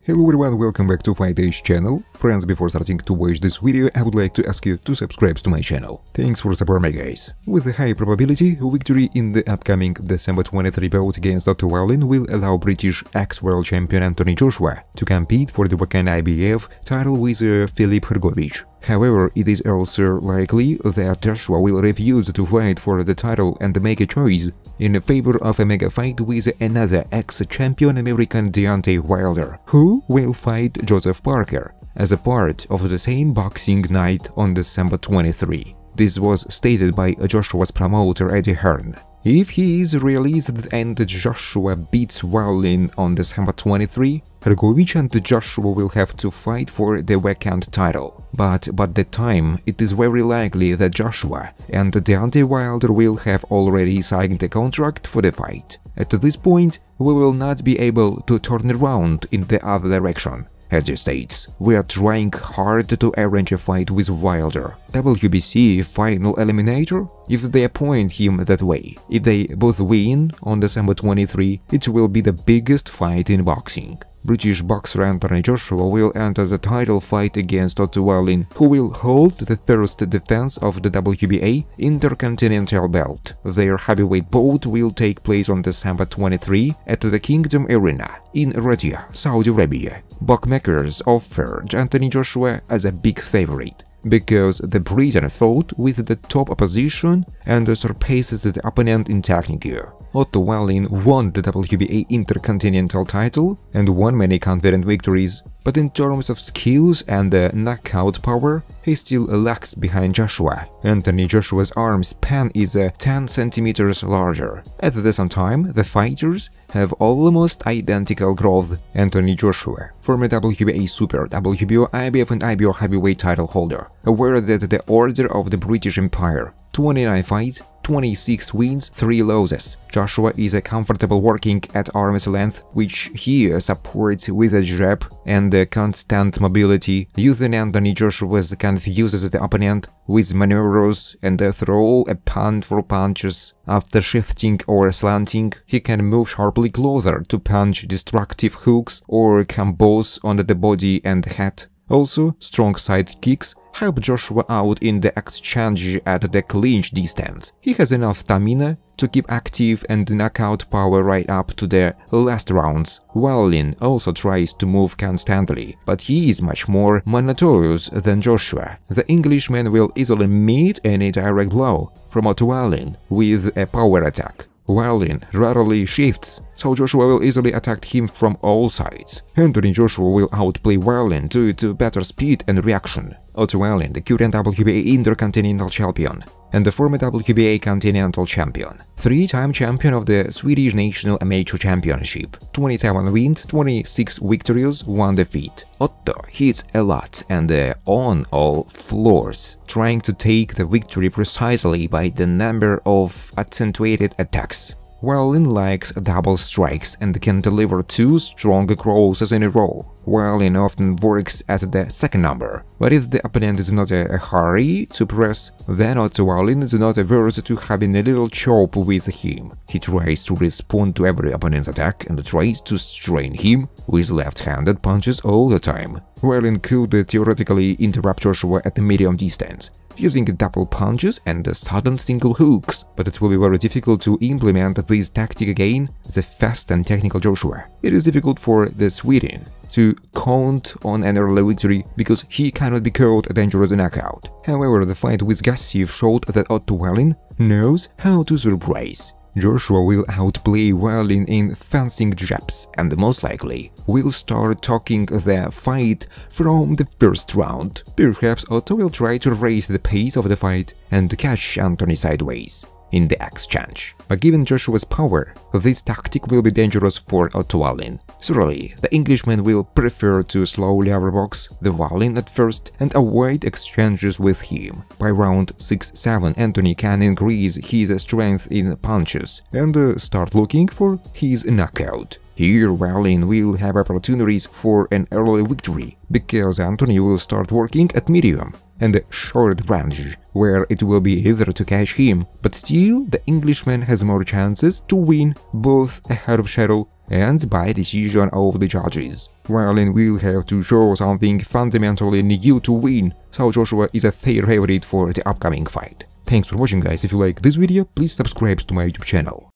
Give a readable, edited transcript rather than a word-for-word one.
Hello everyone, welcome back to Fight Age channel. Friends, before starting to watch this video, I would like to ask you to subscribe to my channel. Thanks for support my guys. With a high probability, victory in the upcoming December 23 bout against Otto Wallin will allow British ex-world champion Anthony Joshua to compete for the vacant IBF title with Filip Hrgovic. However, it is also likely that Joshua will refuse to fight for the title and make a choice in favor of a mega fight with another ex-champion American Deontay Wilder, who will fight Joseph Parker as a part of the same boxing night on December 23. This was stated by Joshua's promoter Eddie Hearn. If he is released and Joshua beats Wallin on December 23, Hrgovic and Joshua will have to fight for the vacant title. But by that time, it is very likely that Joshua and Deontay Wilder will have already signed a contract for the fight. At this point, we will not be able to turn around in the other direction. Eddie states, "We are trying hard to arrange a fight with Wilder. WBC final eliminator? If they appoint him that way, if they both win on December 23, it will be the biggest fight in boxing." British boxer Anthony Joshua will enter the title fight against Otto Wallin, who will hold the first defense of the WBA Intercontinental belt. Their heavyweight bout will take place on December 23 at the Kingdom Arena in Riyadh, Saudi Arabia. Bookmakers offer Anthony Joshua as a big favorite, because the Briton fought with the top opposition and surpasses the opponent in technique. Otto Wallin won the WBA Intercontinental title and won many confident victories, but in terms of skills and knockout power, he still lags behind Joshua. Anthony Joshua's arm span is 10 centimeters larger. At the same time, the fighters have almost identical growth. Anthony Joshua, former WBA Super, WBO, IBF and IBO heavyweight title holder, aware that the Order of the British Empire, 29 fights, 26 wins, 3 losses. Joshua is comfortable working at arm's length, which he supports with a jab and constant mobility. Using Anthony Joshua's confuses the opponent with maneuvers and throw a punch for punches. After shifting or slanting, he can move sharply closer to punch destructive hooks or combos on the body and head. Also, strong side kicks help Joshua out in the exchange at the clinch distance. He has enough stamina to keep active and knockout power right up to the last rounds. Wallin also tries to move constantly, but he is much more monotonous than Joshua. The Englishman will easily meet any direct blow from Otto Wallin with a power attack. Wallin rarely shifts, so Joshua will easily attack him from all sides. Anthony Joshua will outplay Wallin due to better speed and reaction. Otto Wallin, the current WBA Intercontinental champion and the former WBA Continental champion, 3-time champion of the Swedish National Amateur Championship, 27 wins, 26 victories, 1 defeat. Otto hits a lot and on all floors, trying to take the victory precisely by the number of accentuated attacks. Wallin likes double strikes and can deliver 2 strong crosses in a row. Wallin often works as the second number, but if the opponent is not in a hurry to press, then Otto Wallin is not averse to having a little chop with him. He tries to respond to every opponent's attack and tries to strain him with left-handed punches all the time. Wallin could theoretically interrupt Joshua at the medium distance, using double punches and sudden single hooks, but it will be very difficult to implement this tactic again as a fast and technical Joshua. It is difficult for the Sweden to count on an early victory because he cannot be caught a dangerous knockout. However, the fight with Gassiev showed that Otto Wallin knows how to surprise. Joshua will outplay Wallin in fencing jabs and most likely will start talking the fight from the first round. Perhaps Otto will try to raise the pace of the fight and catch Anthony sideways in the exchange. But given Joshua's power, this tactic will be dangerous for Otto Wallin. Surely, the Englishman will prefer to slowly overbox the Wallin at first and avoid exchanges with him. By round 6-7, Anthony can increase his strength in punches and start looking for his knockout. Here Wallin will have opportunities for an early victory, because Anthony will start working at medium and short range, where it will be either to catch him, but still the Englishman has more chances to win both ahead of schedule and by decision of the judges. Wallin will have to show something fundamentally new to win, so Joshua is a fair favorite for the upcoming fight. Thanks for watching guys. If you like this video, please subscribe to my YouTube channel.